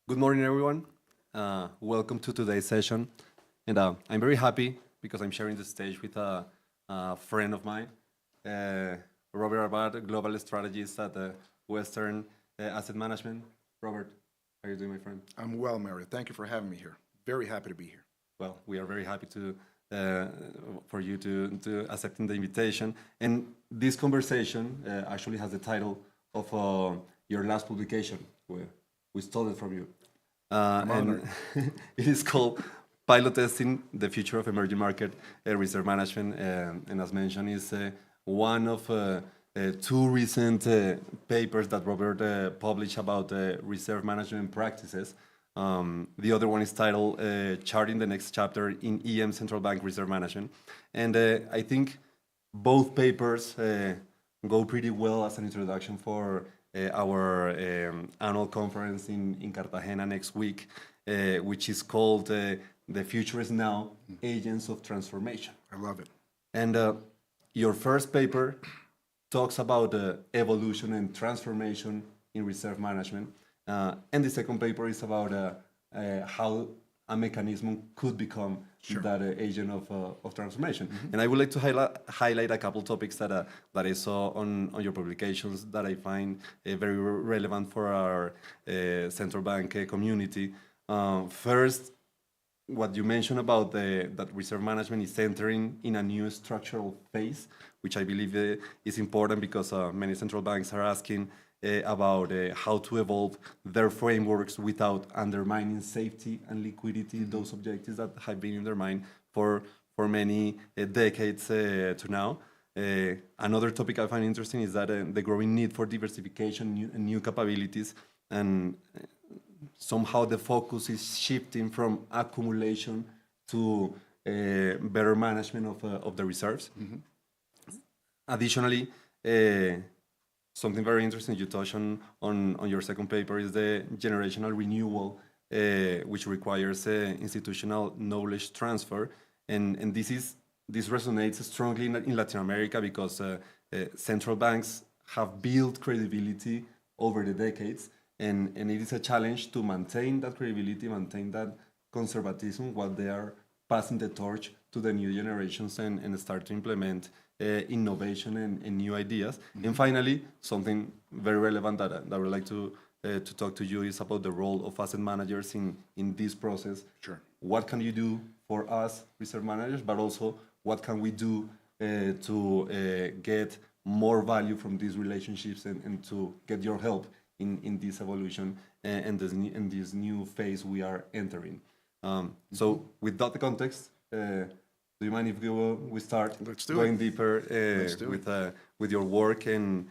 Good morning, everyone. Welcome to today's session. And I'm very happy because I'm sharing the stage with a friend of mine, uh, Robert Abad, Global Strategist at Western Asset Management. Robert, how are you doing, my friend? I'm well, Mario. Thank you for having me here. Very happy to be here. Well, we are very happy uh, for you to accepting the invitation. And this conversation actually has the title of your last publication. We stole it from you. I'm And honored. it is called Pilot Testing, the Future of Emerging Market Reserve Management. And as mentioned, is one of two recent papers that Robert published about reserve management practices. The other one is titled Charting the Next Chapter in EM Central Bank Reserve Management. And I think both papers go pretty well as an introduction for our annual conference in Cartagena next week, which is called The Future is Now, Agents of Transformation. I love it. And your first paper talks about evolution and transformation in reserve management. And the second paper is about how a mechanism could become that agent of transformation. And I would like to highlight a couple topics that I saw on your publications that I find very relevant for our central bank community. First, what you mentioned about that reserve management is entering in a new structural phase, which I believe is important because many central banks are asking about how to evolve their frameworks without undermining safety and liquidity, those objectives that have been in their mind for many decades to now. Another topic I find interesting is that the growing need for diversification and new capabilities, and somehow the focus is shifting from accumulation to better management of the reserves. Additionally, something very interesting you touched on your second paper is the generational renewal, which requires institutional knowledge transfer, and this resonates strongly in Latin America because central banks have built credibility over the decades, and it is a challenge to maintain that credibility, maintain that conservatism while they are passing the torch to the new generations and start to implement innovation and new ideas. And finally, something very relevant that I would like to talk to you is about the role of asset managers in this process. Sure. What can you do for us, reserve managers, but also what can we do to get more value from these relationships and to get your help in this evolution and in this new phase we are entering. So with that context, do you mind if we start Let's do going it. deeper Let's do with your work and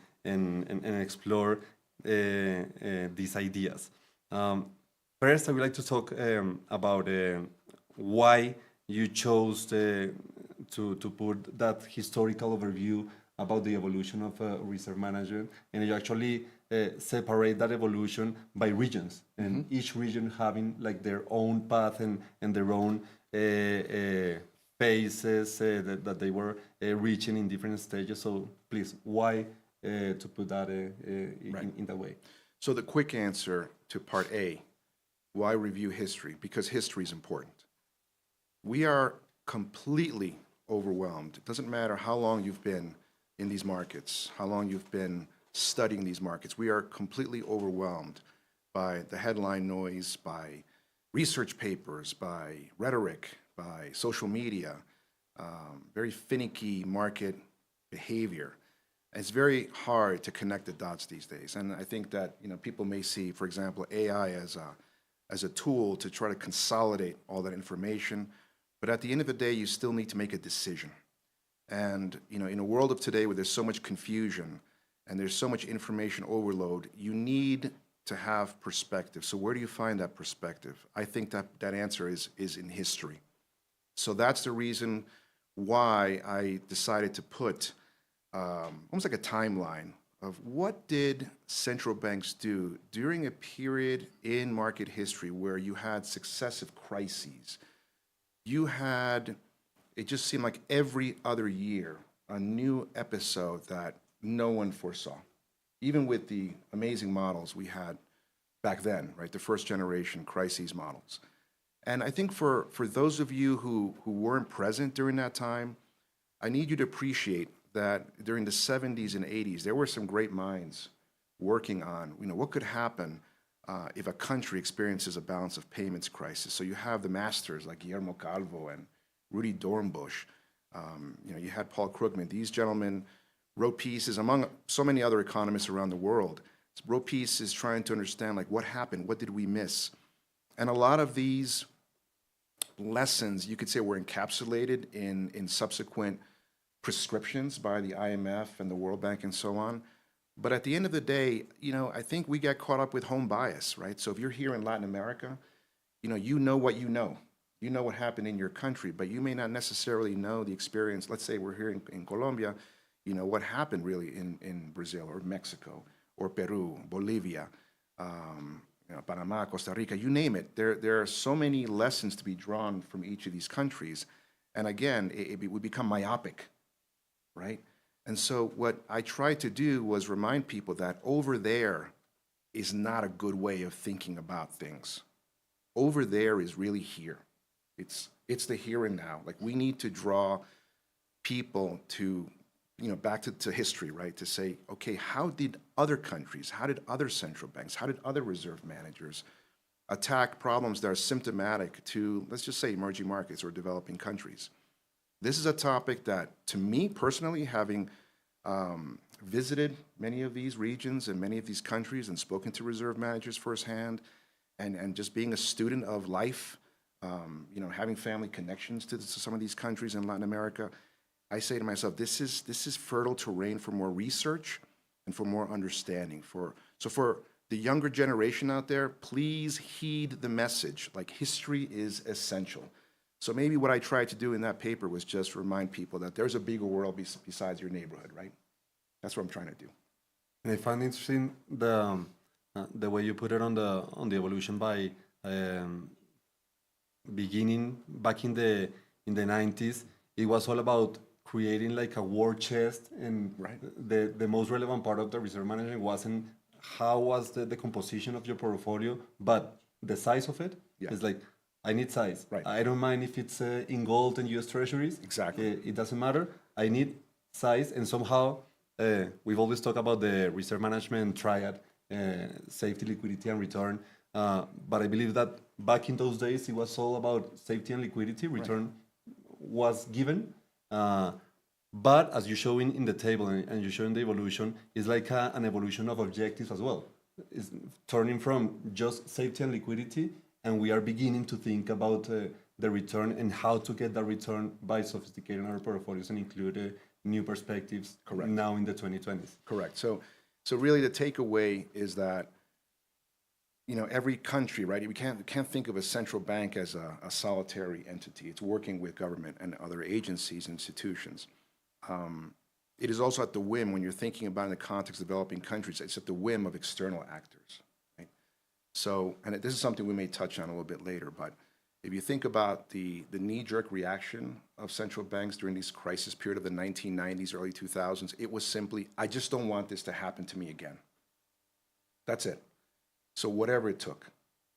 explore these ideas? First, I would like to talk about why you chose to put that historical overview about the evolution of reserve management, and you actually separate that evolution by regions, and each region having like their own path and their own phases that they were reaching in different stages. So please, why to put that in that way? So, the quick answer to part A, why review history? Because history is important. We are completely overwhelmed. It doesn't matter how long you've been in these markets, how long you've been studying these markets. We are completely overwhelmed by the headline noise, by research papers, by rhetoric, by social media, very finicky market behavior. It's very hard to connect the dots these days. And I think that people may see, for example, AI as a tool to try to consolidate all that information. But at the end of the day, you still need to make a decision. And in a world of today where there's so much confusion and there's so much information overload, you need to have perspective. So where do you find that perspective? I think that answer is in history. So that's the reason why I decided to put almost like a timeline of what did central banks do during a period in market history where you had successive crises. It just seemed like every other year, a new episode that no one foresaw. Even with the amazing models we had back then, right? The first generation crises models. And I think for those of you who weren't present during that time, I need you to appreciate that during the 70s and 80s, there were some great minds working on, what could happen if a country experiences a balance of payments crisis. So you have the masters like Guillermo Calvo and Rudy Dornbusch. You had Paul Krugman. These gentlemen wrote pieces, among so many other economists around the world, wrote pieces trying to understand, like, what happened? What did we miss? And a lot of these lessons, you could say, were encapsulated in subsequent prescriptions by the IMF and the World Bank and so on. But at the end of the day, I think we get caught up with home bias, right? So if you're here in Latin America, you know what you know. You know what happened in your country, but you may not necessarily know the experience. Let's say we're here in Colombia, what happened really in Brazil or Mexico or Peru, Bolivia, Panama, Costa Rica, you name it. There are so many lessons to be drawn from each of these countries. And again, we become myopic, right? And so what I tried to do was remind people that over there is not a good way of thinking about things. Over there is really here. It's the here and now. Like, we need to draw people to, back to history, right? To say, okay, how did other countries, how did other central banks, how did other reserve managers attack problems that are symptomatic to, let's just say, emerging markets or developing countries? This is a topic that, to me personally, having visited many of these regions and many of these countries and spoken to reserve managers firsthand, and just being a student of life, having family connections to some of these countries in Latin America, I say to myself, this is fertile terrain for more research and for more understanding. So for the younger generation out there, please heed the message. Like, history is essential. So maybe what I tried to do in that paper was just remind people that there's a bigger world besides your neighborhood, right? That's what I'm trying to do. And I find interesting the way you put it on the evolution by beginning back in the 90s. It was all about creating like a war chest, and Right. the most relevant part of the reserve management wasn't how was the composition of your portfolio, but the size of it. Yeah. It's like, I need size. Right. I don't mind if it's in gold and US treasuries. Exactly. It doesn't matter. I need size, and somehow we've always talked about the reserve management triad, safety, liquidity, and return. But I believe that back in those days, it was all about safety and liquidity. Return was given. But as you show in the table, and you show in the evolution, it's like an evolution of objectives as well. It's turning from just safety and liquidity, and we are beginning to think about the return and how to get that return by sophisticating our portfolios and include new perspectives. Correct. Now in the 2020s. Correct. So really the takeaway is that, every country, right? We can't think of a central bank as a solitary entity. It's working with government and other agencies, institutions. It is also at the whim, when you're thinking about in the context of developing countries, it's at the whim of external actors, right? So, and this is something we may touch on a little bit later, but if you think about the knee-jerk reaction of central banks during this crisis period of the 1990s, early 2000s, it was simply, I just don't want this to happen to me again. That's it. So whatever it took.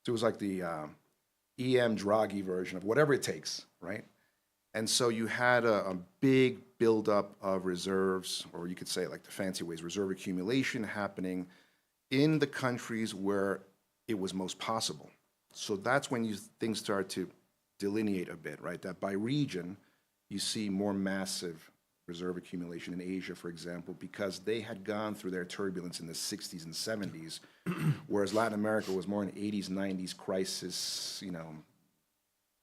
So it was like the EM Draghi version of whatever it takes, right? And so you had a big buildup of reserves, or you could say, like the fancy ways, reserve accumulation happening in the countries where it was most possible. So that's when things start to delineate a bit, right? That by region, you see more massive reserve accumulation in Asia, for example, because they had gone through their turbulence in the 60s and 70s, whereas Latin America was more an 80s, 90s crisis, you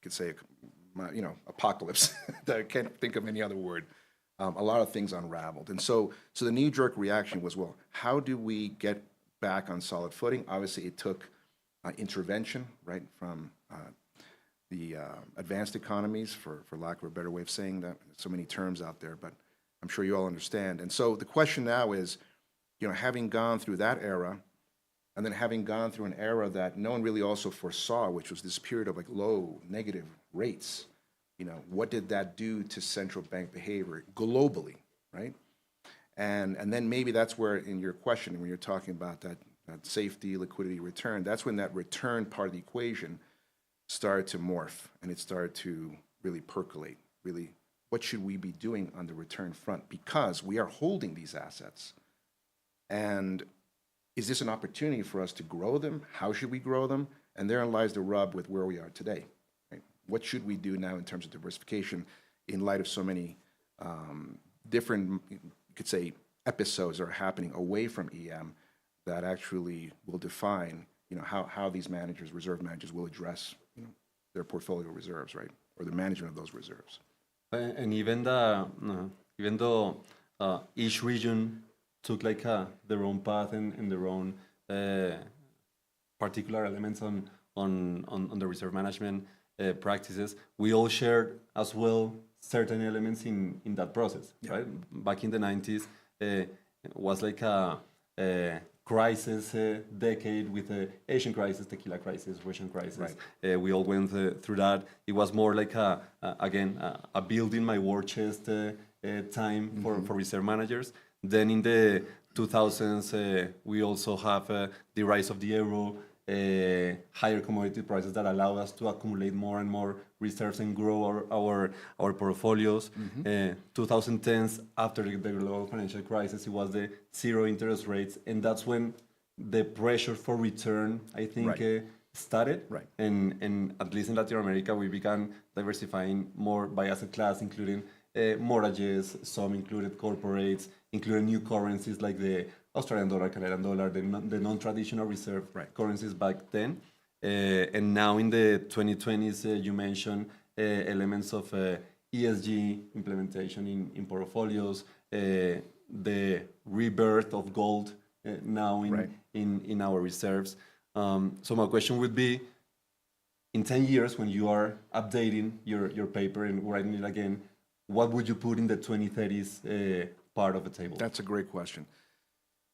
could say, apocalypse. I can't think of any other word. A lot of things unraveled. And so the knee-jerk reaction was, well, how do we get back on solid footing? Obviously, it took intervention, right, from the advanced economies, for lack of a better way of saying that. So many terms out there, but I'm sure you all understand. And so the question now is, having gone through that era, and then having gone through an era that no one really also foresaw, which was this period of like low negative rates, what did that do to central bank behavior globally, right? And then maybe that's where, in your question, when you're talking about that that safety, liquidity, return, that's when that return part of the equation started to morph and it started to really percolate. Really, what should we be doing on the return front? Because we are holding these assets. And is this an opportunity for us to grow them? How should we grow them? And therein lies the rub with where we are today. Right? What should we do now in terms of diversification in light of so many different, you could say, episodes that are happening away from EM that actually will define, how these managers, reserve managers, will address, their portfolio reserves, right, or the management of those reserves. And even though each region took like their own path and their own particular elements on the reserve management practices, we all shared as well certain elements in that process, right? Back in the 90s, was like a crisis decade with the Asian crisis, tequila crisis, Russian crisis. Right. We all went through that. It was more like a building my war chest time for reserve managers. Then in the 2000s, we also have the rise of the euro, higher commodity prices that allow us to accumulate more and more reserves and grow our portfolios. 2010s, after the global financial crisis, it was the zero interest rates, and that's when the pressure for return, I think, started. Right. And at least in Latin America, we began diversifying more by asset class, including mortgages, some included corporates, including new currencies like the Australian dollar, Canadian dollar, the non-traditional reserve currencies back then. And now in the 2020s, you mentioned elements of ESG implementation in portfolios, the rebirth of gold now in our reserves. So my question would be, in 10 years, when you are updating your paper and writing it again, what would you put in the 2030s part of the table? That's a great question.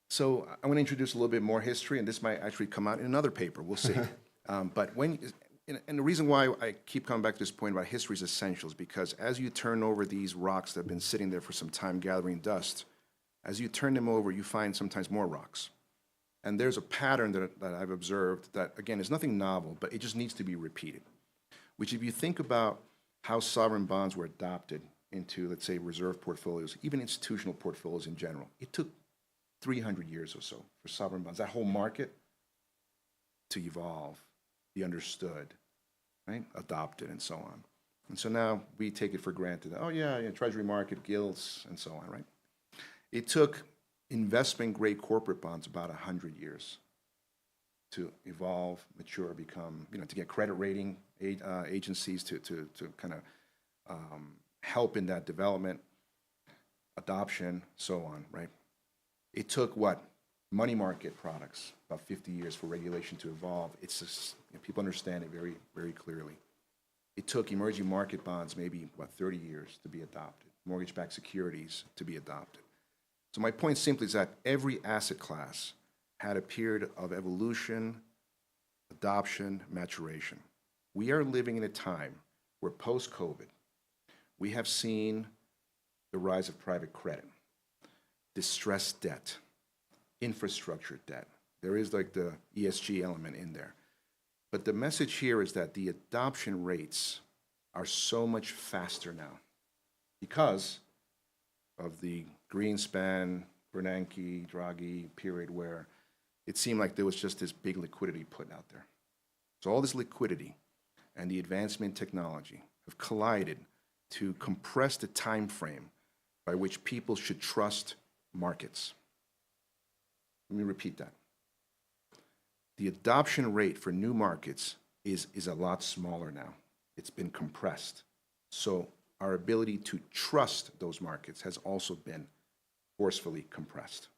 So I'm going to introduce a little bit more history, and this might actually come out in another paper. We'll see. But and the reason why I keep coming back to this point about history is essential is because as you turn over these rocks that have been sitting there for some time gathering dust, as you turn them over, you find sometimes more rocks. And there's a pattern that I've observed that, again, is nothing novel, but it just needs to be repeated, which if you think about how sovereign bonds were adopted into, let's say, reserve portfolios, even institutional portfolios in general, it took 300 years or so for sovereign bonds, that whole market, to evolve, be understood, right, adopted, and so on. And so now we take it for granted. Oh yeah, treasury market, gilts, and so on, right? It took investment-grade corporate bonds about 100 years to evolve, mature, become, to get credit rating agencies to kind of help in that development, adoption, so on, right? It took money market products, about 50 years for regulation to evolve. It's just, people understand it very, very clearly. It took emerging market bonds maybe, 30 years to be adopted, mortgage-backed securities to be adopted. So my point simply is that every asset class had a period of evolution, adoption, maturation. We are living in a time where post-COVID, we have seen the rise of private credit, distressed debt, infrastructure debt. There is like the ESG element in there. But the message here is that the adoption rates are so much faster now because of the Greenspan, Bernanke, Draghi period where it seemed like there was just this big liquidity put out there. So all this liquidity and the advancement in technology have collided to compress the time frame by which people should trust markets. Let me repeat that. The adoption rate for new markets is a lot smaller now. It's been compressed. So our ability to trust those markets has also been forcefully compressed.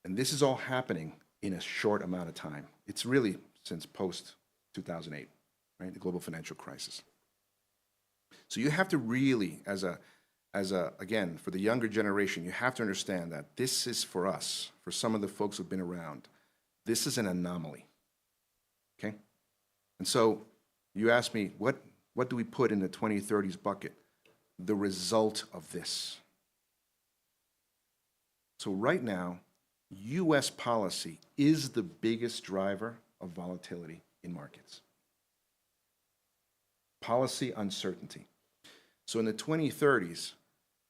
And this is all happening in a short amount of time. It's really since post-2008, right, the global financial crisis. So you have to really, again, for the younger generation, you have to understand that this is for us, for some of the folks who've been around, this is an anomaly, okay? And so you ask me, what do we put in the 2030s bucket? The result of this. So right now, U.S. policy is the biggest driver of volatility in markets. Policy uncertainty. So in the 2030s,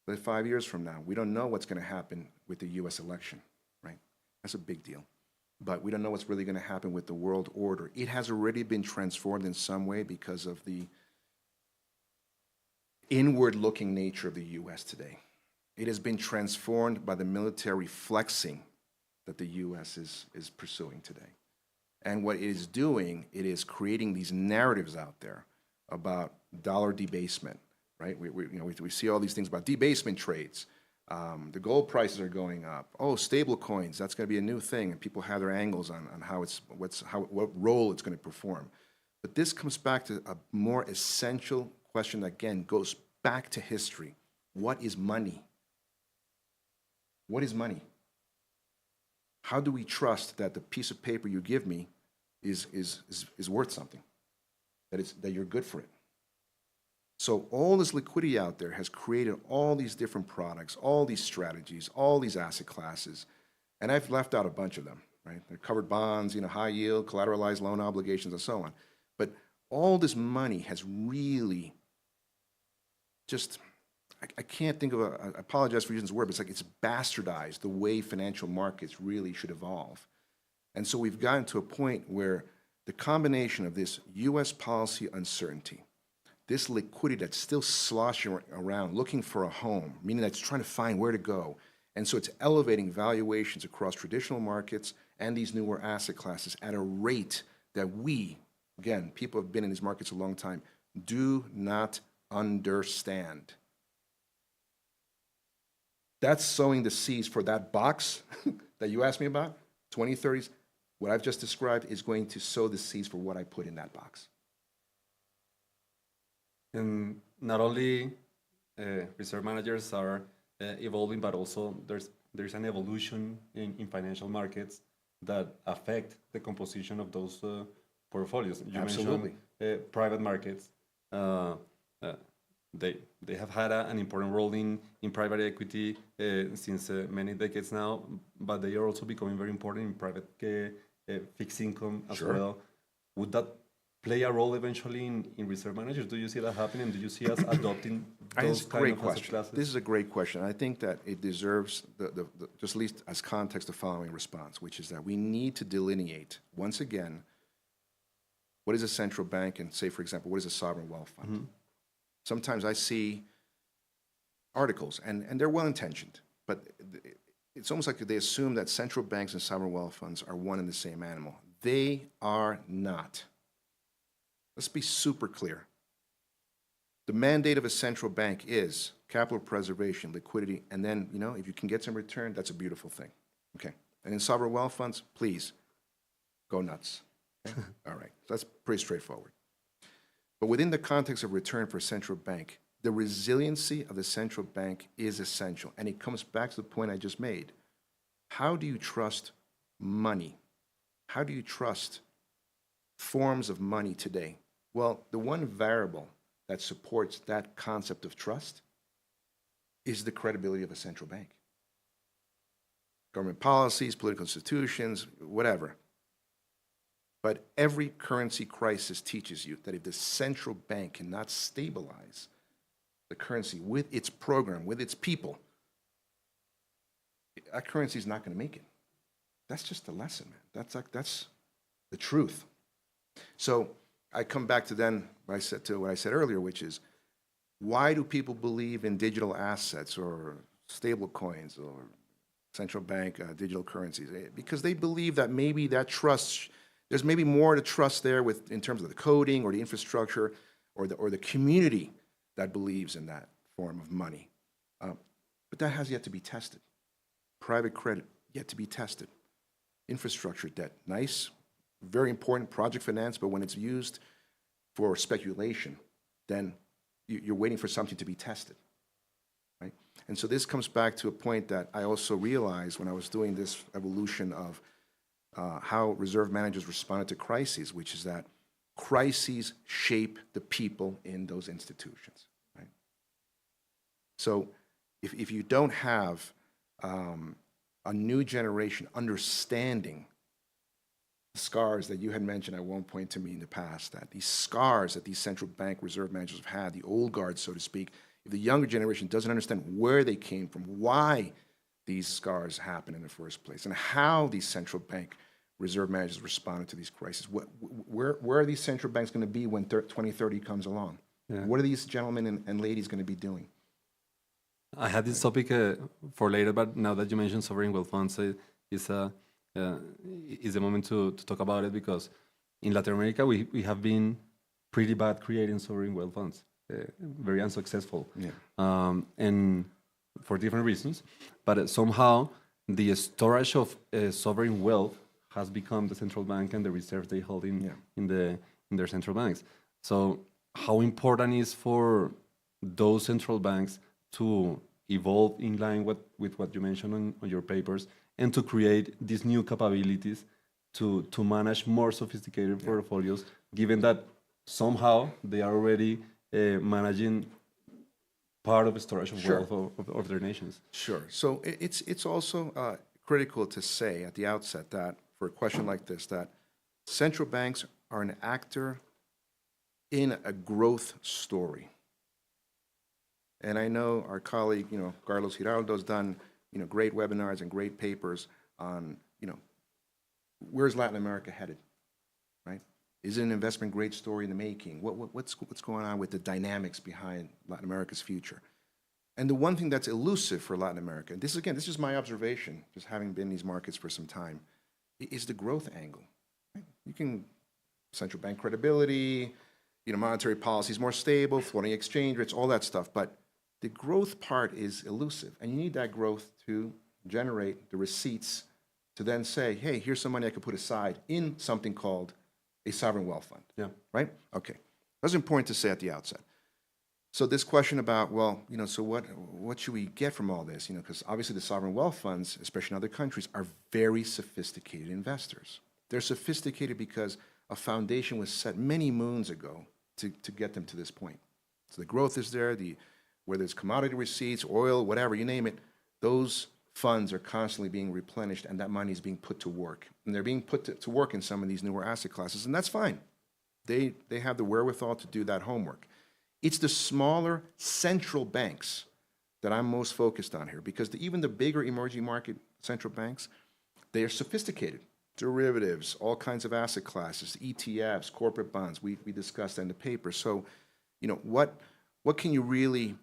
5 years from now, we don't know what's going to happen with the U.S. election, right? That's a big deal. But we don't know what's really going to happen with the world order. It has already been transformed in some way because of the inward-looking nature of the U.S. today. It has been transformed by the military flexing that the U.S. is pursuing today. And what it is doing, it is creating these narratives out there about dollar debasement, right? We see all these things about debasement trades. The gold prices are going up. Oh, stable coins, that's going to be a new thing, and people have their angles on what role it's going to perform. But this comes back to a more essential question that, again, goes back to history. What is money? What is money? How do we trust that the piece of paper you give me is worth something, that you're good for it? So all this liquidity out there has created all these different products, all these strategies, all these asset classes, and I've left out a bunch of them, right? They're covered bonds, high yield, collateralized loan obligations, and so on. But all this money has really just, I can't think of I apologize for using this word, but it's bastardized the way financial markets really should evolve. And so we've gotten to a point where the combination of this U.S. policy uncertainty, this liquidity that's still sloshing around looking for a home, meaning that it's trying to find where to go, and so it's elevating valuations across traditional markets and these newer asset classes at a rate that we, again, people have been in these markets a long time, do not understand. That's sowing the seeds for that box that you asked me about, 2030s. What I've just described is going to sow the seeds for what I put in that box. And not only reserve managers are evolving, but also there's an evolution in financial markets that affect the composition of those portfolios. You Absolutely. mentioned private markets. They have had an important role in private equity since many decades now, but they are also becoming very important in private fixed income as well. Would that play a role eventually in reserve managers? Do you see that happening? Do you see us adopting those kind of asset classes? This is a great question. I think that it deserves just at least as context the following response, which is that we need to delineate, once again, what is a central bank and, say, for example, what is a sovereign wealth fund? Mm-hmm. Sometimes I see articles, and they're well-intentioned, but it's almost like they assume that central banks and sovereign wealth funds are one and the same animal. They are not. Let's be super clear. The mandate of a central bank is capital preservation, liquidity, and then, if you can get some return, that's a beautiful thing. Okay. And in sovereign wealth funds, please, go nuts. Okay? All right. So that's pretty straightforward. But within the context of return for a central bank, the resiliency of the central bank is essential. And it comes back to the point I just made. How do you trust money? How do you trust forms of money today? Well, the one variable that supports that concept of trust is the credibility of a central bank. Government policies, political institutions, whatever. But every currency crisis teaches you that if the central bank cannot stabilize the currency with its program, with its people, that currency is not going to make it. That's just the lesson, man. That's the truth. So I come back to what I said earlier, which is, why do people believe in digital assets or stable coins or central bank digital currencies? Because they believe that maybe that trust, there's maybe more to trust there in terms of the coding or the infrastructure or the community that believes in that form of money. But that has yet to be tested. Private credit, yet to be tested. Infrastructure debt, nice, very important, project finance, but when it's used for speculation, then you're waiting for something to be tested, right? And so this comes back to a point that I also realized when I was doing this evolution of how reserve managers responded to crises, which is that crises shape the people in those institutions, right? So if you don't have a new generation understanding the scars that you had mentioned at one point to me in the past, that these scars that these central bank reserve managers have had, the old guard, so to speak, if the younger generation doesn't understand where they came from, why these scars happen in the first place, and how these central bank reserve managers responded to these crises, where are these central banks going to be when 2030 comes along? Yeah. What are these gentlemen and ladies going to be doing? I had this topic for later, but now that you mentioned sovereign wealth funds, is is the moment to talk about it, because in Latin America we have been pretty bad creating sovereign wealth funds, very unsuccessful, and for different reasons. But somehow the storage of sovereign wealth has become the central bank and the reserves they hold in their central banks. So how important is for those central banks to evolve in line with what you mentioned on your papers, and to create these new capabilities to manage more sophisticated portfolios, given that somehow they are already managing part of the storage of wealth of their nations. Sure. So it's also critical to say at the outset that for a question like this, that central banks are an actor in a growth story. And I know our colleague, Carlos Giraldo's done, great webinars and great papers on, where's Latin America headed, right? Is it an investment grade story in the making? What's going on with the dynamics behind Latin America's future? And the one thing that's elusive for Latin America, and this is my observation, just having been in these markets for some time, is the growth angle. Right? You can, central bank credibility, monetary policy is more stable, floating exchange rates, all that stuff, but the growth part is elusive, and you need that growth to generate the receipts to then say, hey, here's some money I could put aside in something called a sovereign wealth fund. Yeah. Right? Okay. That's important to say at the outset. So this question about, so what should we get from all this? Because obviously the sovereign wealth funds, especially in other countries, are very sophisticated investors. They're sophisticated because a foundation was set many moons ago to get them to this point. So the growth is there, whether it's commodity receipts, oil, whatever, you name it, those funds are constantly being replenished, and that money is being put to work. And they're being put to work in some of these newer asset classes, and that's fine. They have the wherewithal to do that homework. It's the smaller central banks that I'm most focused on here, because even the bigger emerging market central banks, they are sophisticated. Derivatives, all kinds of asset classes, ETFs, corporate bonds, we discussed that in the paper. So, what can you really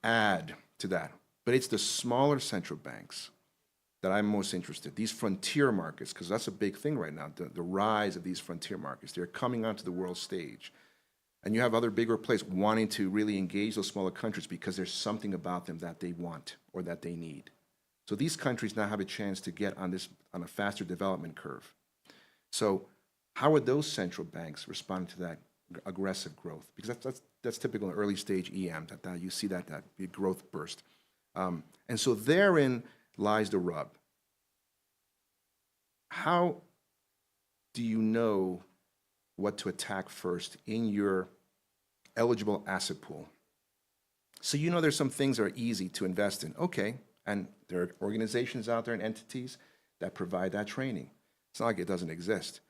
add to that? But it's the smaller central banks that I'm most interested in, these frontier markets, because that's a big thing right now, the rise of these frontier markets. They're coming onto the world stage. And you have other bigger players wanting to really engage those smaller countries because there's something about them that they want or that they need. So these countries now have a chance to get on a faster development curve. So how are those central banks responding to that aggressive growth? Because that's typical in early stage EM, that you see that big growth burst. And so therein lies the rub. How do you know what to attack first in your eligible asset pool? So there's some things that are easy to invest in. Okay, and there are organizations out there and entities that provide that training. It's not like it doesn't exist.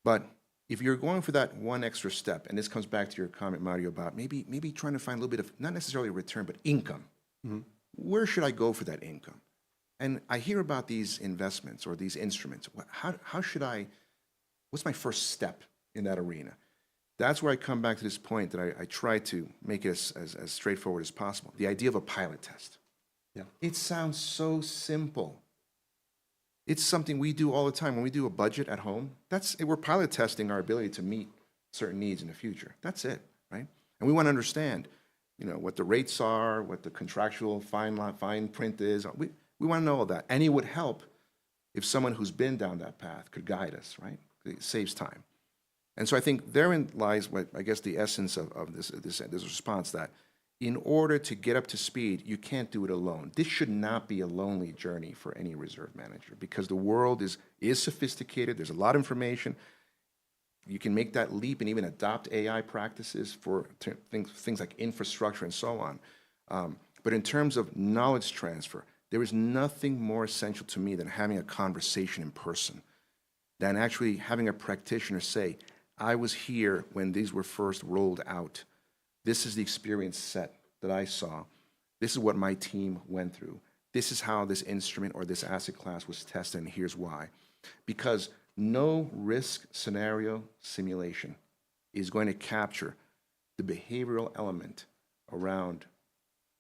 But if you're going for that one extra step, and this comes back to your comment, Mario, about maybe trying to find a little bit of, not necessarily a return, but income. Mm-hmm. Where should I go for that income? And I hear about these investments or these instruments. How should what's my first step in that arena? That's where I come back to this point that I try to make it as straightforward as possible. The idea of a pilot test. Yeah. It sounds so simple. It's something we do all the time. When we do a budget at home, we're pilot testing our ability to meet certain needs in the future. That's it, right? And we want to understand, what the rates are, what the contractual fine print is. We want to know all that. And it would help if someone who's been down that path could guide us, right? It saves time. And so I think therein lies the essence of this response, that in order to get up to speed, you can't do it alone. This should not be a lonely journey for any reserve manager, because the world is sophisticated. There's a lot of information. You can make that leap and even adopt AI practices for things like infrastructure and so on. But in terms of knowledge transfer, There is nothing more essential to me than having a conversation in person, than actually having a practitioner say, I was here when these were first rolled out. This is the experience set that I saw. This is what my team went through. This is how this instrument or this asset class was tested, and here's why. Because no risk scenario simulation is going to capture the behavioral element around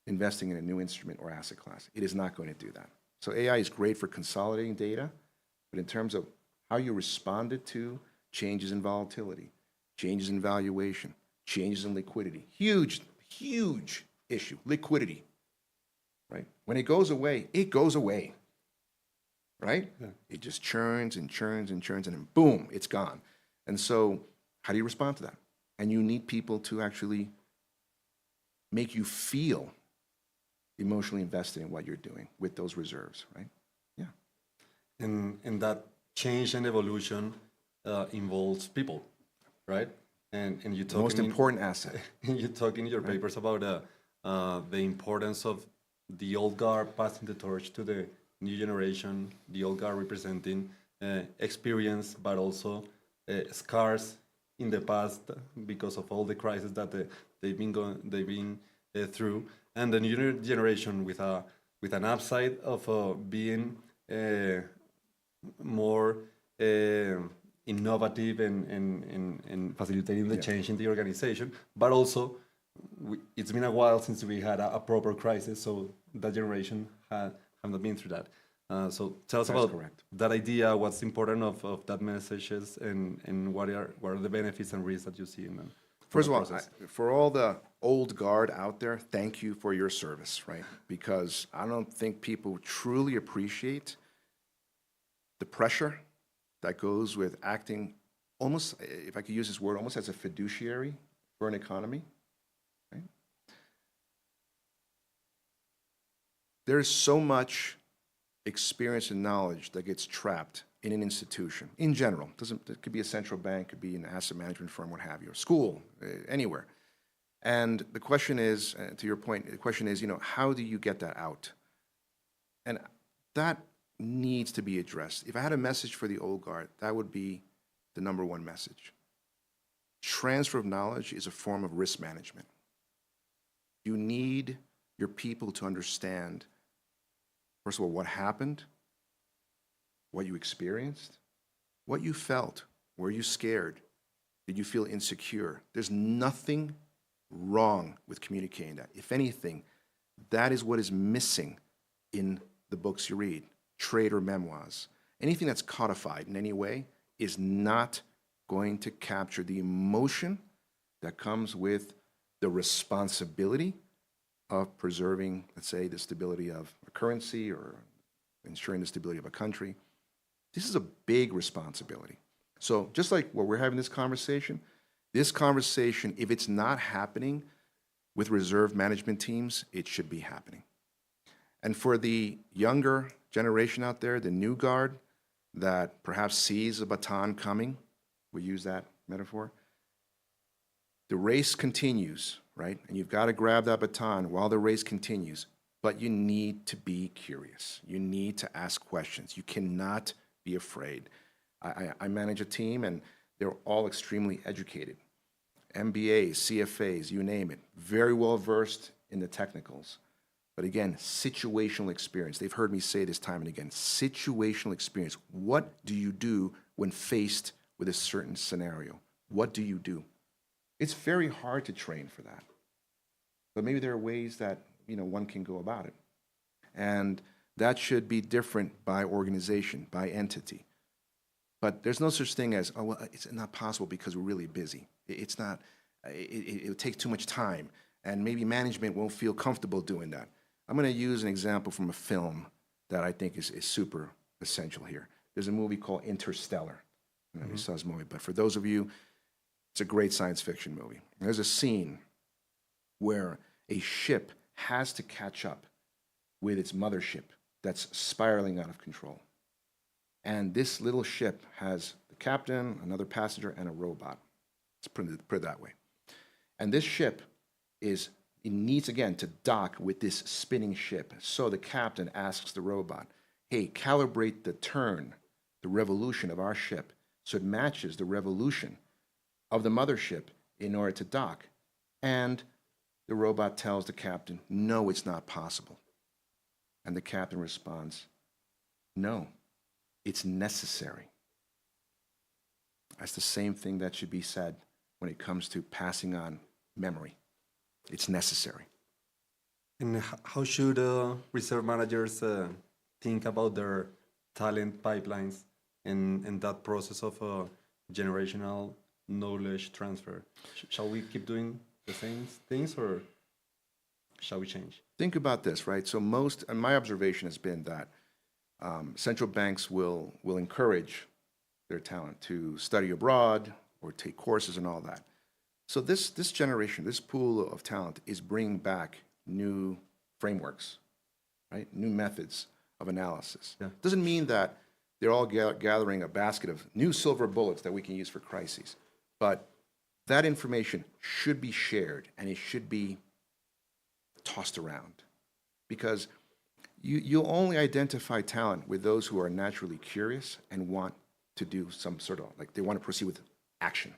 investing in a new instrument or asset class. It is not going to do that. So AI is great for consolidating data, but in terms of how you responded to changes in volatility, changes in valuation, changes in liquidity, huge, huge issue, liquidity, right? When it goes away, right? Yeah. It just churns and churns and churns, and then boom, it's gone. And so how do you respond to that? And you need people to actually make you feel emotionally invested in what you're doing with those reserves, right? Yeah. And that change and evolution involves people, right? And you talk the most important asset. You talk in your papers about the importance of the old guard passing the torch to the new generation, the old guard representing experience, but also scars in the past because of all the crises that they've been through, and the new generation with an upside of being more innovative and facilitating the change in the organization, but also it's been a while since we had a proper crisis, so that generation have not been through that. So tell us That's about correct. that idea, what's important of that messages, and what are the benefits and risks that you see in them. First of all, for all the old guard out there, thank you for your service, right? Because I don't think people truly appreciate the pressure that goes with acting almost, if I could use this word, almost as a fiduciary for an economy, right? There's so much experience and knowledge that gets trapped in an institution, in general. It could be a central bank, could be an asset management firm, what have you, or school, anywhere. And the question is, to your point, the question is, how do you get that out? And that needs to be addressed. If I had a message for the old guard, that would be the number one message. Transfer of knowledge is a form of risk management. You need your people to understand, first of all, what happened, what you experienced, what you felt. Were you scared? Did you feel insecure? There's nothing wrong with communicating that. If anything, that is what is missing in the books you read, trade or memoirs. Anything that's codified in any way is not going to capture the emotion that comes with the responsibility of preserving, let's say, the stability of a currency or ensuring the stability of a country. This is a big responsibility. So just like what we're having this conversation, if it's not happening with reserve management teams, it should be happening. And for the younger generation out there, the new guard that perhaps sees a baton coming, we use that metaphor, the race continues, right? And you've got to grab that baton while the race continues, but you need to be curious. You need to ask questions. You cannot be afraid. I manage a team, and they're all extremely educated. MBAs, CFAs, you name it. Very well versed in the technicals. But again, situational experience. They've heard me say this time and again. Situational experience. What do you do when faced with a certain scenario? What do you do? It's very hard to train for that. But maybe there are ways that one can go about it. And that should be different by organization, by entity. But there's no such thing as, it's not possible because we're really busy. It's not, it takes too much time, and maybe management won't feel comfortable doing that. I'm going to use an example from a film that I think is super essential here. There's a movie called Interstellar. I don't know if you saw this movie, but for those of you, it's a great science fiction movie. There's a scene where a ship has to catch up with its mothership that's spiraling out of control. And this little ship has the captain, another passenger, and a robot. Let's put it that way. And this ship is it needs, again, to dock with this spinning ship. So the captain asks the robot, hey, calibrate the turn, the revolution of our ship, so it matches the revolution of the mothership in order to dock. And the robot tells the captain, no, it's not possible. And the captain responds, no, it's necessary. That's the same thing that should be said when it comes to passing on memory. It's necessary. And how should reserve managers think about their talent pipelines and that process of generational knowledge transfer? Shall we keep doing the same things, or shall we change? Think about this, right? So most, and my observation has been that central banks will encourage their talent to study abroad or take courses and all that. So this generation, this pool of talent is bringing back new frameworks, right? New methods of analysis. Yeah. Doesn't mean that they're all gathering a basket of new silver bullets that we can use for crises, but that information should be shared and it should be tossed around, because you'll only identify talent with those who are naturally curious and want to do some sort of, like, they want to proceed with action.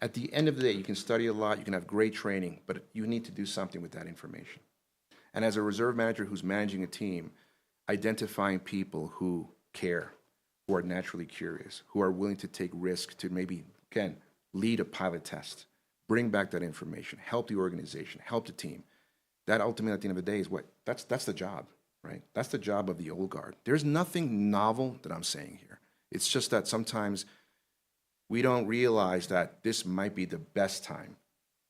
At the end of the day, you can study a lot, you can have great training, but you need to do something with that information. And as a reserve manager who's managing a team, identifying people who care, who are naturally curious, who are willing to take risk to maybe, again, lead a pilot test, bring back that information, help the organization, help the team. That ultimately, at the end of the day, is what, that's the job, right? That's the job of the old guard. There's nothing novel that I'm saying here. It's just that sometimes we don't realize that this might be the best time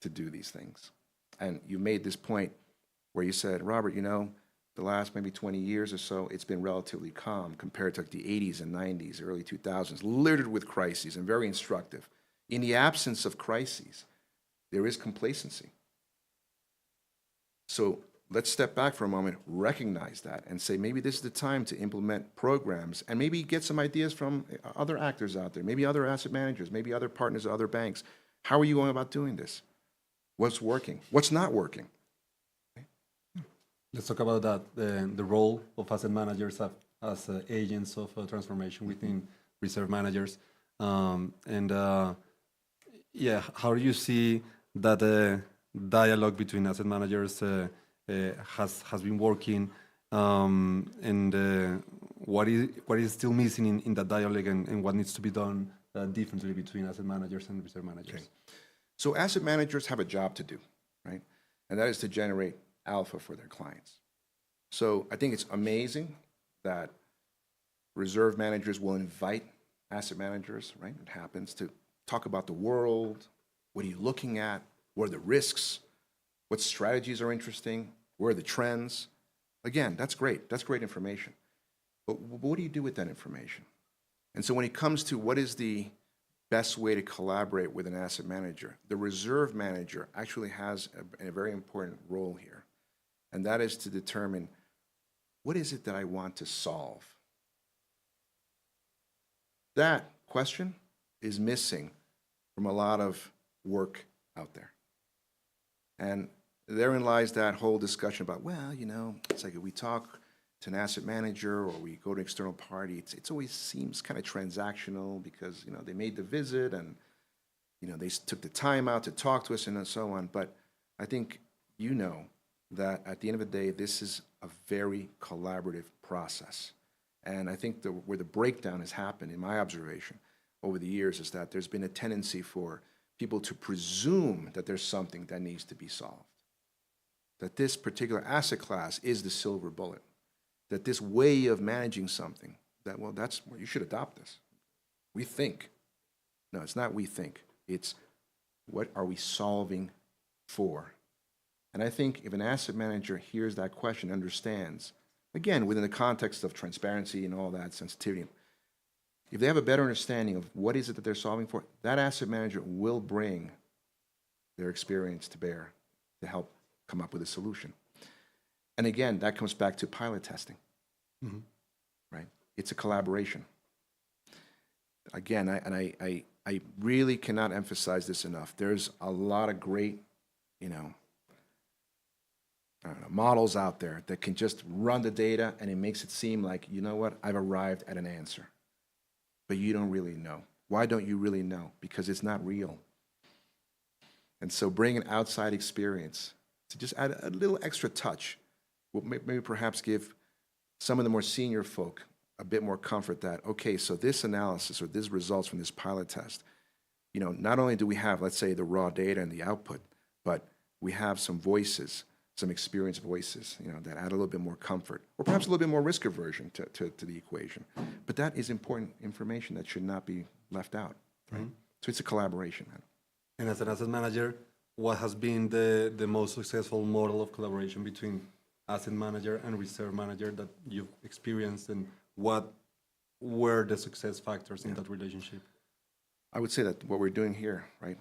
to do these things. And you made this point where you said, Robert, you know, the last maybe 20 years or so, it's been relatively calm compared to like the 80s and 90s, early 2000s, littered with crises and very instructive. In the absence of crises, there is complacency. So let's step back for a moment, recognize that, and say maybe this is the time to implement programs and maybe get some ideas from other actors out there, maybe other asset managers, maybe other partners at other banks. How are you going about doing this? What's working? What's not working? Let's talk about that, the role of asset managers as agents of transformation within reserve managers. Yeah, how do you see that dialogue between asset managers has been working, and what is still missing in that dialogue, and what needs to be done differently between asset managers and reserve managers? Okay. So asset managers have a job to do, right? And that is to generate alpha for their clients. So I think it's amazing that reserve managers will invite asset managers, right? It happens, to talk about the world. What are you looking at? What are the risks? What strategies are interesting? Where are the trends? Again, that's great. That's great information. But what do you do with that information? And so when it comes to what is the best way to collaborate with an asset manager, the reserve manager actually has a very important role here. And that is to determine, what is it that I want to solve? That question is missing from a lot of work out there. And therein lies that whole discussion about, well, you know, it's like if we talk to an asset manager or we go to an external party, it's always seems kind of transactional because, you know, they made the visit and, you know, they took the time out to talk to us and so on. But I think you know that at the end of the day, this is a very collaborative process. And I think where the breakdown has happened, in my observation over the years, is that there's been a tendency for people to presume that there's something that needs to be solved, that this particular asset class is the silver bullet, that this way of managing something, that, well, you should adopt this. We think. No, it's not we think. It's what are we solving for? And I think if an asset manager hears that question, understands, again, within the context of transparency and all that, sensitivity, if they have a better understanding of what is it that they're solving for, that asset manager will bring their experience to bear to help come up with a solution. And again, that comes back to pilot testing, right? It's a collaboration. Again, I really cannot emphasize this enough. There's a lot of great, you know, I don't know, models out there that can just run the data and it makes it seem like, you know what, I've arrived at an answer. But you don't really know. Why don't you really know? Because it's not real. And so bring an outside experience to just add a little extra touch will maybe perhaps give some of the more senior folk a bit more comfort that, okay, so this analysis or these results from this pilot test, you know, not only do we have, let's say, the raw data and the output, but we have some voices, some experienced voices, you know, that add a little bit more comfort, or perhaps a little bit more risk aversion to the equation. But that is important information that should not be left out, right? So it's a collaboration, man. And as an asset manager, what has been the most successful model of collaboration between asset manager and reserve manager that you've experienced, and what were the success factors in that relationship? I would say that what we're doing here, right?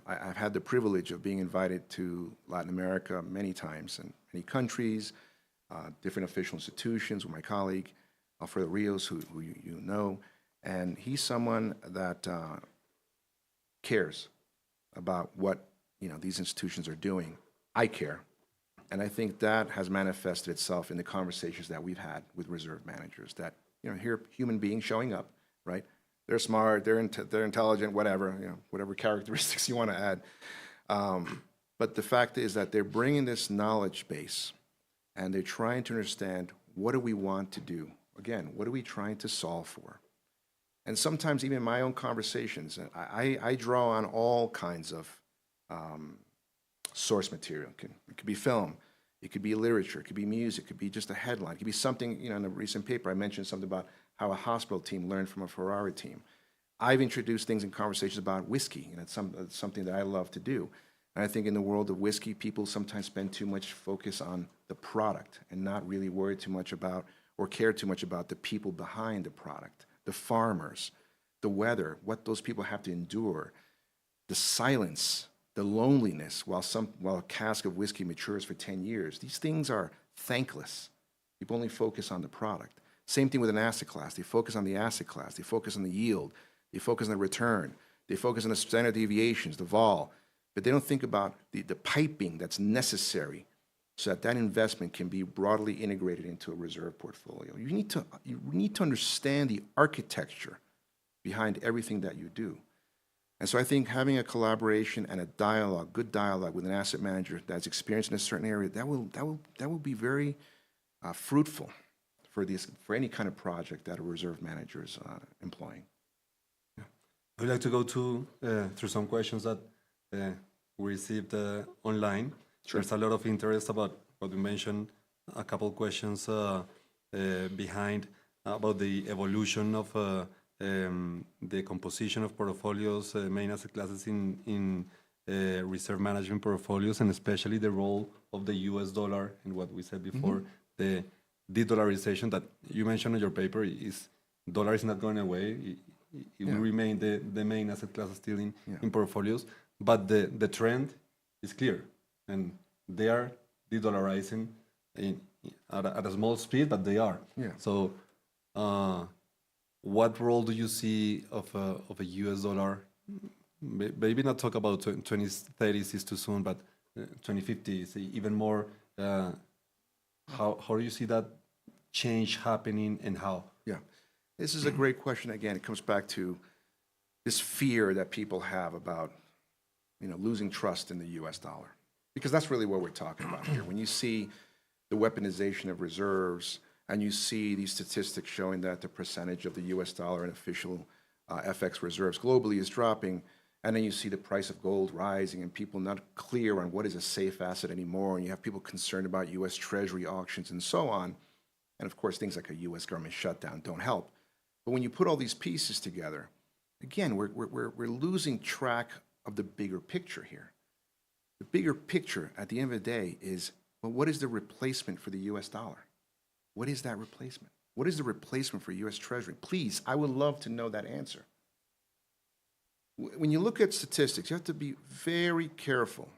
I've had the privilege of being invited to Latin America many times in many countries, different official institutions with my colleague, Alfredo Rios, who you know, and he's someone that cares about what, you know, these institutions are doing. I care. And I think that has manifested itself in the conversations that we've had with reserve managers that, you know, here human beings showing up, right? They're smart, they're intelligent, whatever, you know, whatever characteristics you want to add. But the fact is that they're bringing this knowledge base and they're trying to understand, what do we want to do? Again, what are we trying to solve for? And sometimes even in my own conversations, I draw on all kinds of source material. It could be film, it could be literature, it could be music, it could be just a headline, it could be something, you know, in a recent paper I mentioned something about how a hospital team learned from a Ferrari team. I've introduced things in conversations about whiskey, and it's something that I love to do. And I think in the world of whiskey, people sometimes spend too much focus on the product and not really worry too much about or care too much about the people behind the product, the farmers, the weather, what those people have to endure, the silence, the loneliness while a cask of whiskey matures for 10 years. These things are thankless. People only focus on the product. Same thing with an asset class. They focus on the asset class. They focus on the yield. They focus on the return. They focus on the standard deviations, the vol. But they don't think about the piping that's necessary so that that investment can be broadly integrated into a reserve portfolio. You need to understand the architecture behind everything that you do. And so I think having a collaboration and a dialogue, good dialogue with an asset manager that's experienced in a certain area, that will be very fruitful for any kind of project that a reserve manager is employing. I'd like to go through some questions that we received online. Sure. There's a lot of interest about what we mentioned, a couple questions behind about the evolution of the composition of portfolios, main asset classes in reserve management portfolios, and especially the role of the US dollar and what we said before, the de-dollarization that you mentioned in your paper. Dollar is not going away. It will remain the main asset class still in portfolios, but the trend is clear, and they are de-dollarizing at a small speed, but they are. Yeah. So, what role do you see of a US dollar? Maybe not talk about 2030 is too soon, but 2050 is even more. How do you see that change happening, and how? Yeah. This is a great question. Again, it comes back to this fear that people have about, you know, losing trust in the US dollar. Because that's really what we're talking about here. When you see the weaponization of reserves and you see these statistics showing that the percentage of the US dollar in official FX reserves globally is dropping, and then you see the price of gold rising and people not clear on what is a safe asset anymore, and you have people concerned about US Treasury auctions and so on. And of course, things like a US government shutdown don't help. But when you put all these pieces together, again, we're losing track of the bigger picture here. The bigger picture at the end of the day is, well, what is the replacement for the US dollar? What is that replacement? What is the replacement for US Treasury? Please, I would love to know that answer. When you look at statistics, you have to be very careful.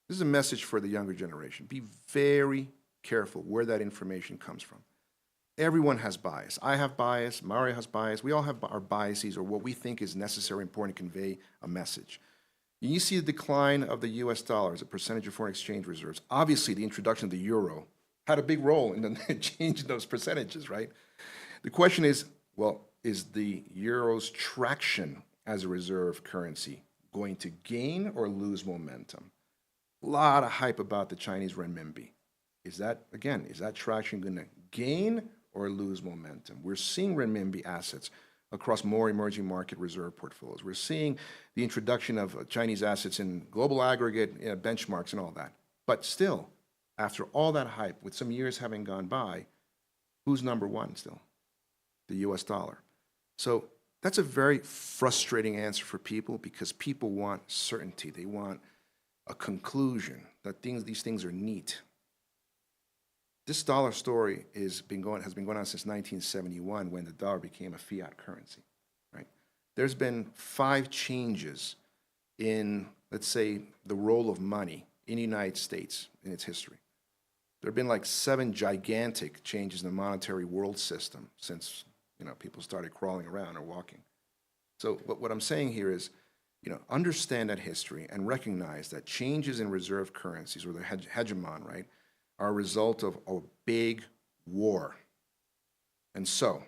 This is a message for the younger generation. Be very careful where that information comes from. Everyone has bias. I have bias, Mario has bias. We all have our biases or what we think is necessary, important to convey a message. You see the decline of the US dollar as a percentage of foreign exchange reserves. Obviously, the introduction of the euro had a big role in the change in those percentages, right? The question is, well, is the euro's traction as a reserve currency going to gain or lose momentum? A lot of hype about the Chinese renminbi. Is that traction going to gain or lose momentum? We're seeing renminbi assets across more emerging market reserve portfolios. We're seeing the introduction of Chinese assets in global aggregate benchmarks and all that. But still, after all that hype, with some years having gone by, who's number one still? The US dollar. So that's a very frustrating answer for people because people want certainty. They want a conclusion that these things are neat. This dollar story has been going on since 1971 when the dollar became a fiat currency, right? There's been 5 changes in, let's say, the role of money in the United States in its history. There have been like 7 gigantic changes in the monetary world system since, people started crawling around or walking. So what I'm saying here is, understand that history and recognize that changes in reserve currencies or the hegemon, right, are a result of a big war. And so,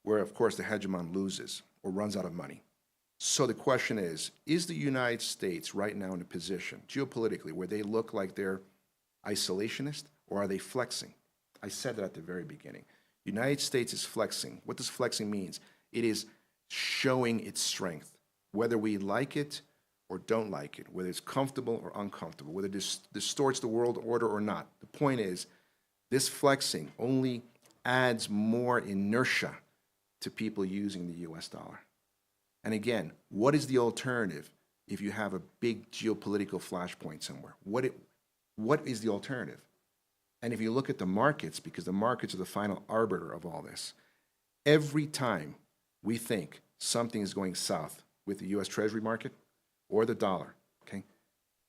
where of course the hegemon loses or runs out of money. So the question is the United States right now in a position, geopolitically, where they look like they're isolationist, or are they flexing? I said that at the very beginning. United States is flexing. What does flexing mean? It is showing its strength, whether we like it or don't like it, whether it's comfortable or uncomfortable, whether it distorts the world order or not. The point is, this flexing only adds more inertia to people using the US dollar. And again, what is the alternative if you have a big geopolitical flashpoint somewhere? What is the alternative? And if you look at the markets, because the markets are the final arbiter of all this, every time we think something is going south with the US Treasury market or the dollar, okay,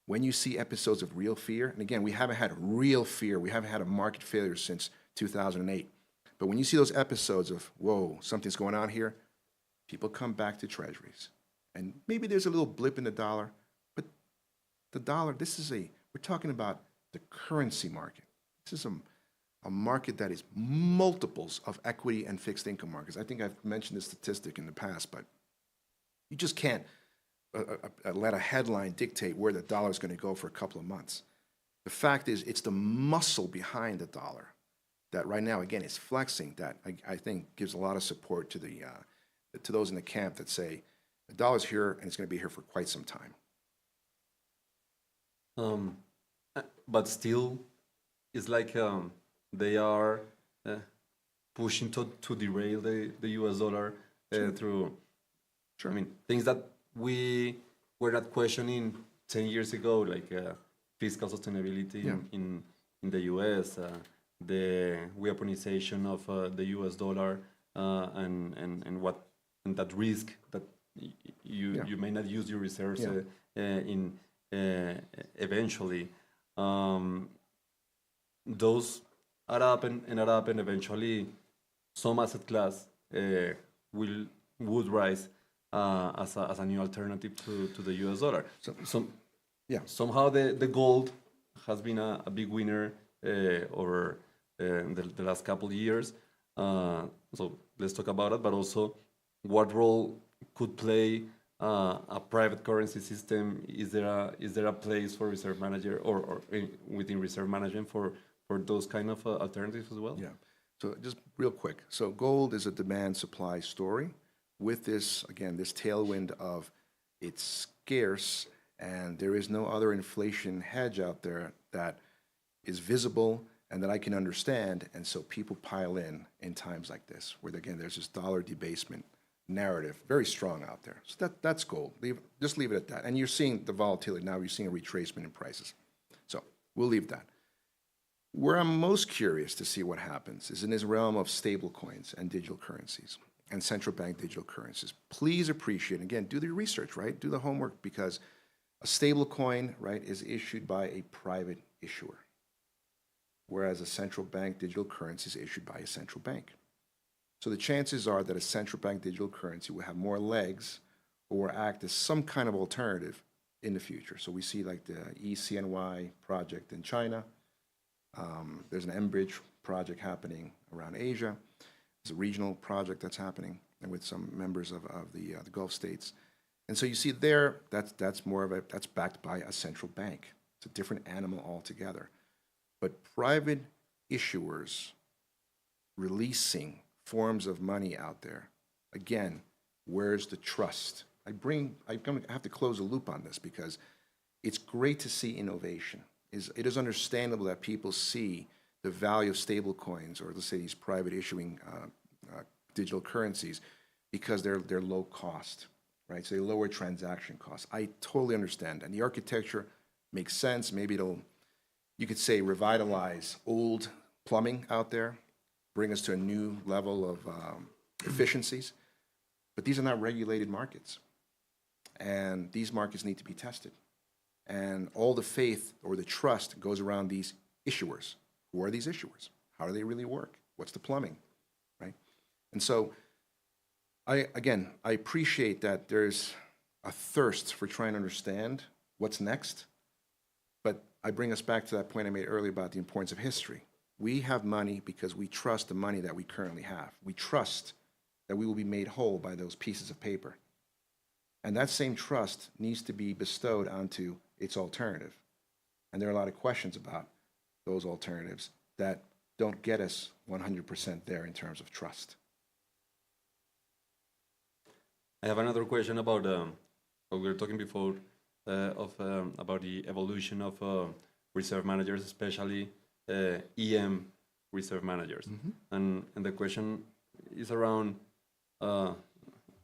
when you see episodes of real fear, and again, we haven't had real fear, we haven't had a market failure since 2008, but when you see those episodes of, whoa, something's going on here, people come back to treasuries. And maybe there's a little blip in the dollar, but the dollar, we're talking about the currency market. This is a market that is multiples of equity and fixed income markets. I think I've mentioned this statistic in the past, but you just can't let a headline dictate where the dollar is going to go for a couple of months. The fact is, it's the muscle behind the dollar that right now, again, is flexing that I think gives a lot of support to those in the camp that say the dollar's here and it's going to be here for quite some time. But still, it's like they are pushing to derail the US dollar through, Sure. I mean, things that we were not questioning 10 years ago, like fiscal sustainability in the US, the weaponization of the US dollar, and that risk that you may not use your reserves in eventually. Those add up and add up, and eventually some asset class would rise as a new alternative to the US dollar. Somehow the gold has been a big winner over the last couple of years. So let's talk about it, but also what role could play a private currency system? Is there a place for reserve manager or within reserve management for those kind of alternatives as well? Yeah. So just real quick. So gold is a demand-supply story with this, again, this tailwind of it's scarce and there is no other inflation hedge out there that is visible and that I can understand. And so people pile in times like this, where again, there's this dollar debasement narrative, very strong out there. So that's gold. Just leave it at that. And you're seeing the volatility now. You're seeing a retracement in prices. So we'll leave that. Where I'm most curious to see what happens is in this realm of stable coins and digital currencies and central bank digital currencies. Please appreciate, again, do the research, right? Do the homework, because a stable coin, right, is issued by a private issuer, whereas a central bank digital currency is issued by a central bank. So the chances are that a central bank digital currency will have more legs or act as some kind of alternative in the future. So we see like the ECNY project in China. There's an Enbridge project happening around Asia. There's a regional project that's happening and with some members of the Gulf states. And so you see there, that's more of a, that's backed by a central bank. It's a different animal altogether. But private issuers releasing forms of money out there, again, where's the trust? I have to close a loop on this because it's great to see innovation. It is understandable that people see the value of stable coins, or let's say these private issuing digital currencies, because they're low cost, right? So they lower transaction costs. I totally understand. And the architecture makes sense. Maybe it'll, you could say, revitalize old plumbing out there, bring us to a new level of efficiencies. But these are not regulated markets. And these markets need to be tested. And all the faith or the trust goes around these issuers. Who are these issuers? How do they really work? What's the plumbing, right? And so, I appreciate that there's a thirst for trying to understand what's next, but I bring us back to that point I made earlier about the importance of history. We have money because we trust the money that we currently have. We trust that we will be made whole by those pieces of paper. And that same trust needs to be bestowed onto its alternative. And there are a lot of questions about those alternatives that don't get us 100% there in terms of trust. I have another question about what we were talking before about the evolution of reserve managers, especially EM reserve managers. And the question is around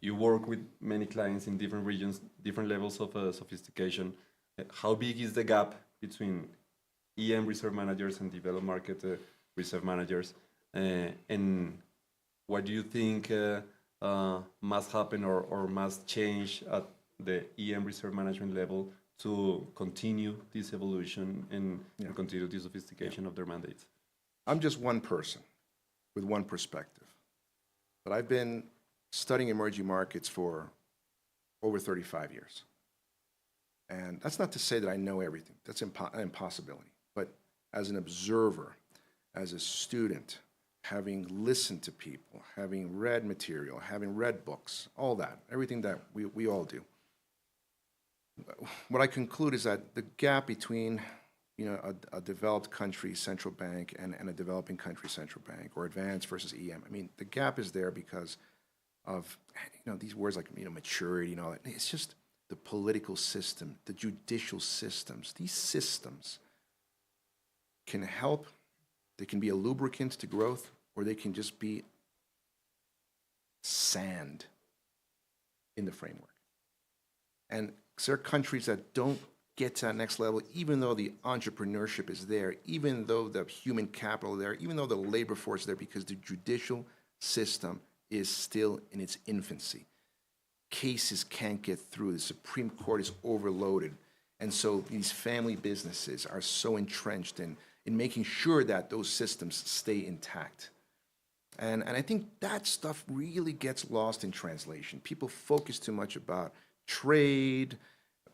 you work with many clients in different regions, different levels of sophistication. How big is the gap between EM reserve managers and developed market reserve managers? And what do you think must happen or must change at the EM reserve management level to continue this evolution and continue the sophistication of their mandates? I'm just one person with one perspective, but I've been studying emerging markets for over 35 years. And that's not to say that I know everything. That's an impossibility. But as an observer, as a student, having listened to people, having read material, having read books, all that, everything that we all do, what I conclude is that the gap between a developed country central bank and a developing country central bank, or advanced versus EM, I mean, the gap is there because of these words like maturity and all that. It's just the political system, the judicial systems. These systems can help. They can be a lubricant to growth, or they can just be sand in the framework. And there are countries that don't get to that next level, even though the entrepreneurship is there, even though the human capital is there, even though the labor force is there, because the judicial system is still in its infancy. Cases can't get through. The Supreme Court is overloaded. And so these family businesses are so entrenched in making sure that those systems stay intact. And I think that stuff really gets lost in translation. People focus too much about trade,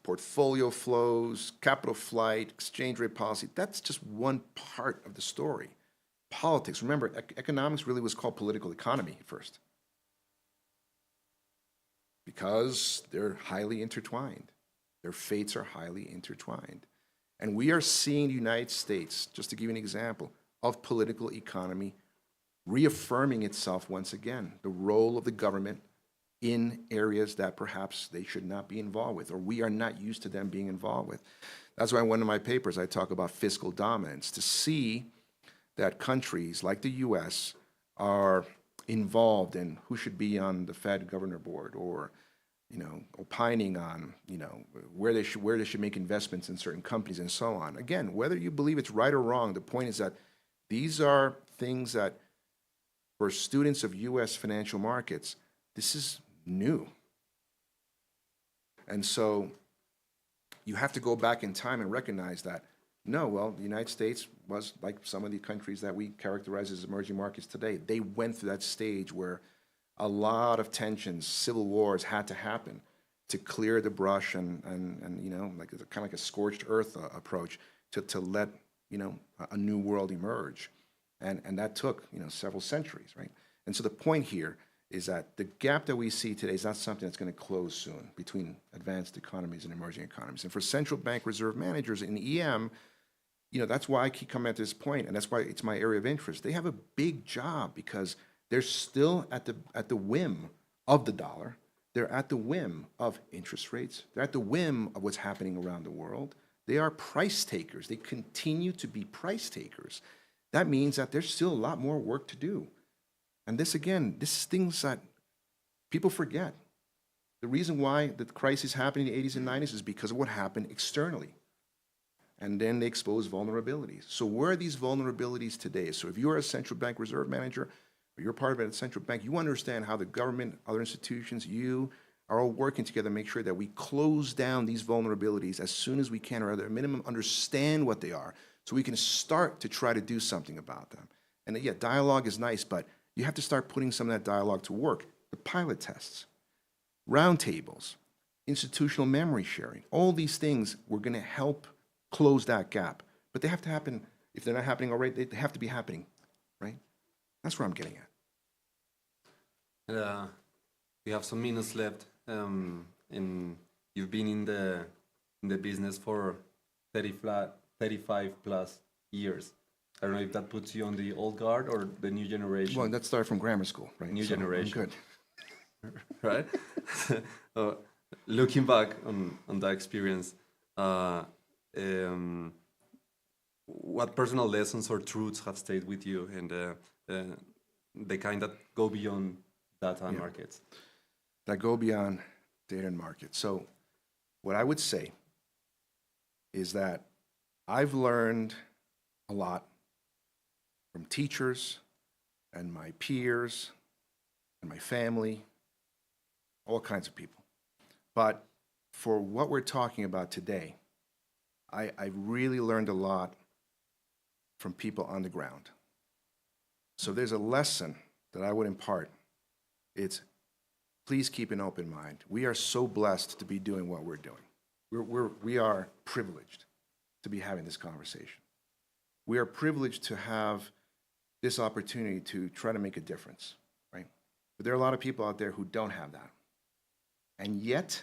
portfolio flows, capital flight, exchange rate policy. That's just one part of the story. Politics, remember, economics really was called political economy first, because they're highly intertwined. Their fates are highly intertwined. And we are seeing the United States, just to give you an example, of political economy reaffirming itself once again, the role of the government in areas that perhaps they should not be involved with, or we are not used to them being involved with. That's why in one of my papers I talk about fiscal dominance, to see that countries like the US are involved in who should be on the Fed governor board, or opining on where they should make investments in certain companies and so on. Again, whether you believe it's right or wrong, the point is that these are things that, for students of US financial markets, this is new. And so you have to go back in time and recognize that, no, well, the United States was like some of the countries that we characterize as emerging markets today. They went through that stage where a lot of tensions, civil wars had to happen to clear the brush and you know, like kind of like a scorched earth approach to let, you know, a new world emerge. And that took, you know, several centuries, right? And so the point here is that the gap that we see today is not something that's going to close soon between advanced economies and emerging economies. And for central bank reserve managers in EM, you know, that's why I keep coming at this point, and that's why it's my area of interest. They have a big job because they're still at the whim of the dollar. They're at the whim of interest rates. They're at the whim of what's happening around the world. They are price takers. They continue to be price takers. That means that there's still a lot more work to do. And this, again, this is things that people forget. The reason why the crisis happened in the 80s and 90s is because of what happened externally. And then they expose vulnerabilities. So where are these vulnerabilities today? So if you're a central bank reserve manager, or you're part of a central bank, you understand how the government, other institutions, you are all working together to make sure that we close down these vulnerabilities as soon as we can, or at a minimum understand what they are, so we can start to try to do something about them. And yeah, dialogue is nice, but you have to start putting some of that dialogue to work. The pilot tests, roundtables, institutional memory sharing, all these things were going to help close that gap. But they have to happen. If they're not happening already, they have to be happening, right? That's where I'm getting at. We have some minutes left. You've been in the business for 35 plus years. I don't know if that puts you on the old guard or the new generation. Well, that started from grammar school, right? New So I'm generation. good. Right? Looking back on that experience, what personal lessons or truths have stayed with you, and the kind that go beyond data and markets? That go beyond data and markets. So what I would say is that I've learned a lot from teachers and my peers and my family, all kinds of people. But for what we're talking about today, I really learned a lot from people on the ground. So there's a lesson that I would impart. It's please keep an open mind. We are so blessed to be doing what we're doing. We are privileged to be having this conversation. We are privileged to have this opportunity to try to make a difference, right? But there are a lot of people out there who don't have that. And yet,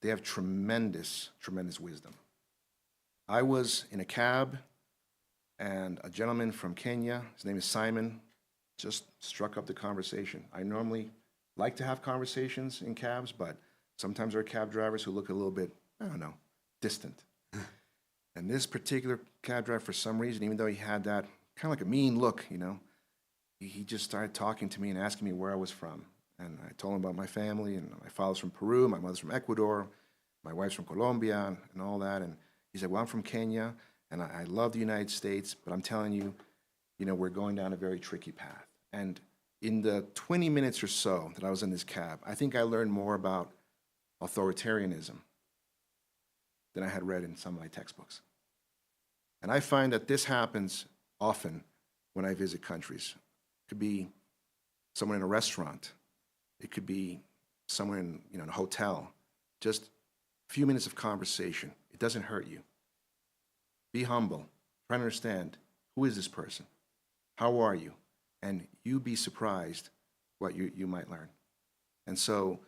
they have tremendous, tremendous wisdom. I was in a cab, and a gentleman from Kenya, his name is Simon, just struck up the conversation. I normally like to have conversations in cabs, but sometimes there are cab drivers who look a little bit, I don't know, distant. And this particular cab driver, for some reason, even though he had that kind of like a mean look, you know, he just started talking to me and asking me where I was from. And I told him about my family, and my father's from Peru, my mother's from Ecuador, my wife's from Colombia, and all that. And he said, well, I'm from Kenya, and I love the United States, but I'm telling you, you know, we're going down a very tricky path. And in the 20 minutes or so that I was in this cab, I think I learned more about authoritarianism than I had read in some of my textbooks. And I find that this happens often when I visit countries. It could be someone in a restaurant. It could be someone in, you know, in a hotel. Just a few minutes of conversation. It doesn't hurt you. Be humble. Try to understand, who is this person? How are you? And you'd be surprised what you might learn. And so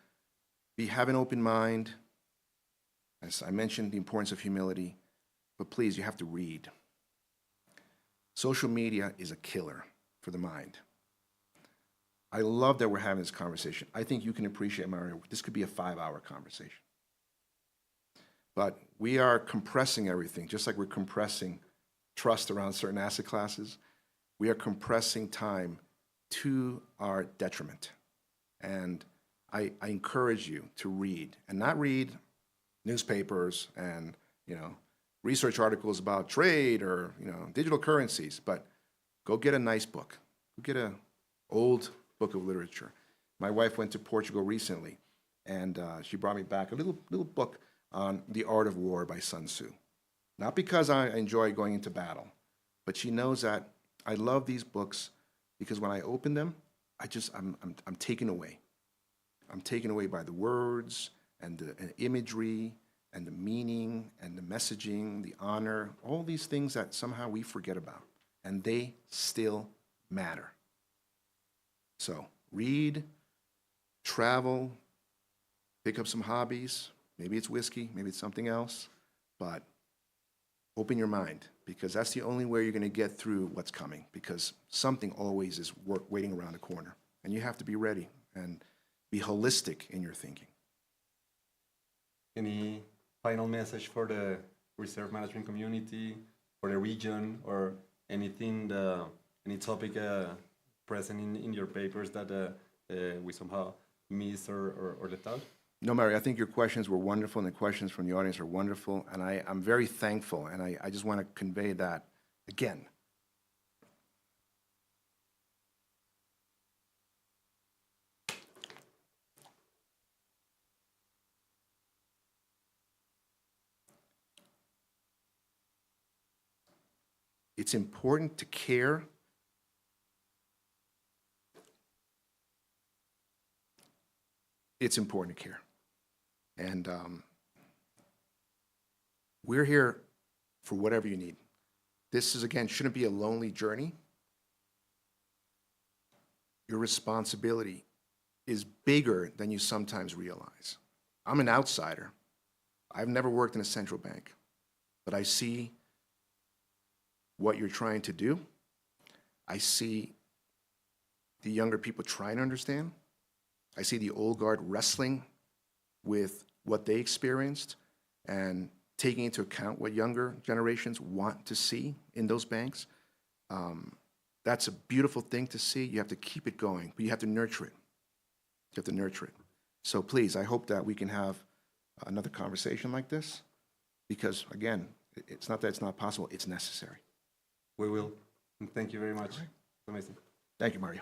have an open mind. As I mentioned, the importance of humility. But please, you have to read. Social media is a killer for the mind. I love that we're having this conversation. I think you can appreciate Mario. This could be a 5-hour conversation. But we are compressing everything, just like we're compressing trust around certain asset classes. We are compressing time to our detriment. And I encourage you to read, and not read newspapers and, you know, research articles about trade or, you know, digital currencies, but go get a nice book. Go get an old book of literature. My wife went to Portugal recently, and she brought me back a little book on The Art of War by Sun Tzu. Not because I enjoy going into battle, but she knows that I love these books because when I open them, I'm taken away. I'm taken away by the words and the imagery and the meaning and the messaging, the honor, all these things that somehow we forget about, and they still matter. So read, travel, pick up some hobbies. Maybe it's whiskey, maybe it's something else, but open your mind, because that's the only way you're going to get through what's coming, because something always is waiting around the corner, and you have to be ready and be holistic in your thinking. Any final message for the reserve management community, for the region, or anything, any topic present in your papers that we somehow missed or left out? No, Mary, I think your questions were wonderful, and the questions from the audience are wonderful, and I'm very thankful, and I just want to convey that again. It's important to care. It's important to care. And we're here for whatever you need. This is, again, shouldn't be a lonely journey. Your responsibility is bigger than you sometimes realize. I'm an outsider. I've never worked in a central bank, but I see what you're trying to do. I see the younger people trying to understand. I see the old guard wrestling with what they experienced and taking into account what younger generations want to see in those banks. That's a beautiful thing to see. You have to keep it going, but you have to nurture it. You have to nurture it. So please, I hope that we can have another conversation like this, because, again, it's not that it's not possible, it's necessary. We will. And thank you very much. It's amazing. Thank you, Mario.